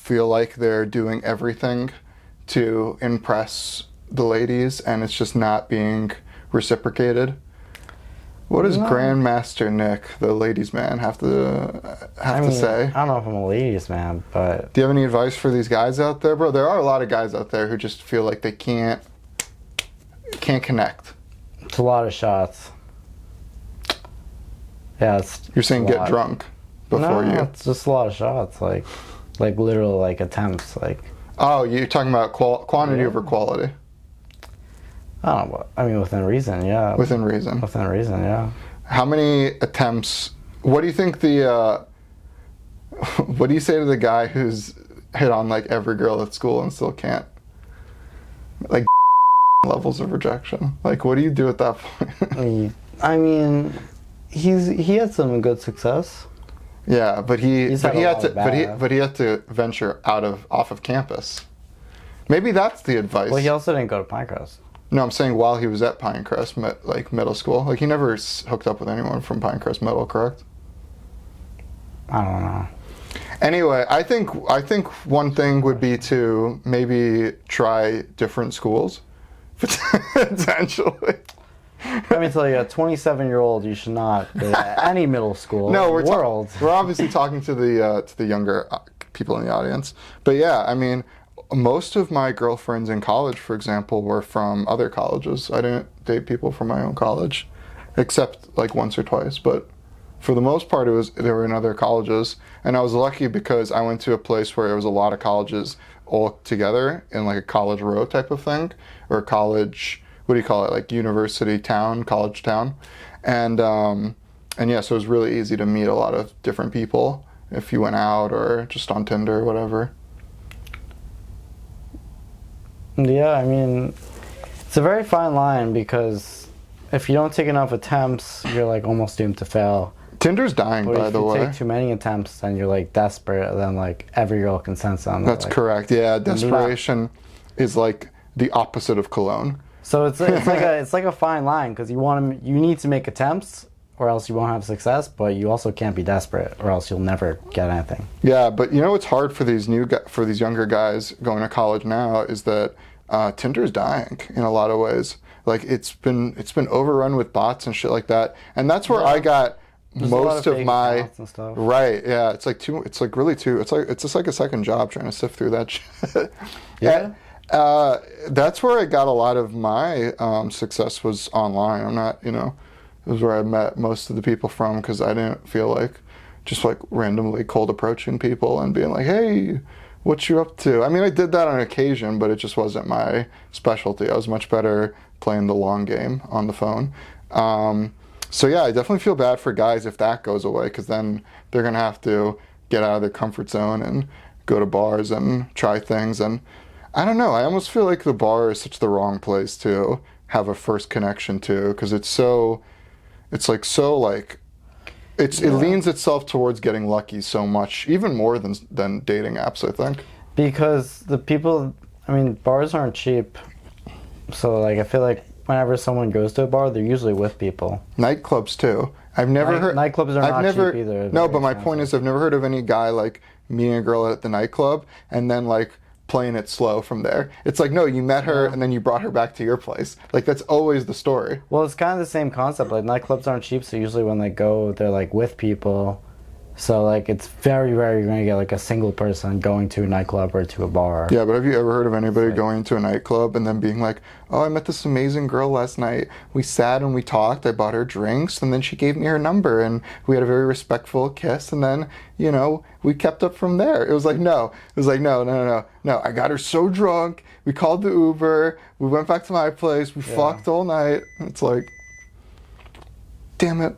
feel like they're doing everything to impress the ladies, and it's just not being reciprocated. What does Grandmaster Nick, the ladies' man, have to say? I don't know if I'm a ladies' man, but... Do you have any advice for these guys out there, bro? There are a lot of guys out there who just feel like they can't connect. It's a lot of shots. Yeah, You're saying get drunk before you... it's just a lot of shots, like literal, like, attempts, like... Oh, you're talking about quantity over quality. I don't know. I mean, within reason, yeah. Within reason. Within reason, yeah. How many attempts... What do you think what do you say to the guy who's hit on, like, every girl at school and still can't? Like, levels of rejection. Like, what do you do at that point? I mean, he had some good success. Yeah, but he had to venture off of campus. Maybe that's the advice. Well, he also didn't go to Pinecrest. No, I'm saying while he was at Pinecrest, like middle school. Like, he never hooked up with anyone from Pinecrest Middle, correct? I don't know. Anyway, I think one thing would be to maybe try different schools, potentially. Let me tell you, a 27-year-old, you should not go to any middle school in the world. We're obviously talking to the younger people in the audience. But yeah, I mean, most of my girlfriends in college, for example, were from other colleges. I didn't date people from my own college, except like once or twice. But for the most part, they were in other colleges. And I was lucky because I went to a place where there was a lot of colleges all together in like a college row type of thing, or college... What do you call it? Like university town, college town. And yeah, so it was really easy to meet a lot of different people if you went out or just on Tinder or whatever. Yeah, I mean, it's a very fine line because if you don't take enough attempts, you're like almost doomed to fail. Tinder's dying, by the way. If you take too many attempts, then you're like desperate, then like every girl can sense them. That's correct. Yeah, desperation is like the opposite of cologne. So it's like a fine line because you need to make attempts or else you won't have success, but you also can't be desperate or else you'll never get anything. Yeah, but you know what's hard for these younger guys going to college now is that Tinder's dying in a lot of ways. Like it's been overrun with bots and shit like that, and that's where I got most of my right. Yeah, it's like it's just like a second job trying to sift through that shit. Yeah. That's where I got a lot of my success was online. I'm not, it was where I met most of the people from because I didn't feel like just like randomly cold approaching people and being like, hey, what you up to? I mean, I did that on occasion, but it just wasn't my specialty. I was much better playing the long game on the phone. So yeah, I definitely feel bad for guys if that goes away because then they're going to have to get out of their comfort zone and go to bars and try things. And I don't know. I almost feel like the bar is such the wrong place to have a first connection to because it leans itself towards getting lucky so much, even more than dating apps, I think. Because bars aren't cheap. So like I feel like whenever someone goes to a bar, they're usually with people. Nightclubs too. I've never heard nightclubs are not cheap either. No, but my point is I've never heard of any guy like meeting a girl at the nightclub and then like playing it slow from there. It's like, no, you met her and then you brought her back to your place. Like, that's always the story. Well, it's kind of the same concept. Like, nightclubs aren't cheap, so usually when they go, they're, like, with people. So, like, it's very rare you're going to get, like, a single person going to a nightclub or to a bar. Yeah, but have you ever heard of anybody going to a nightclub and then being like, oh, I met this amazing girl last night. We sat and we talked. I bought her drinks, and then she gave me her number, and we had a very respectful kiss, and then, we kept up from there. It was like, no. It was like, no. I got her so drunk. We called the Uber. We went back to my place. We fucked all night. It's like, damn it.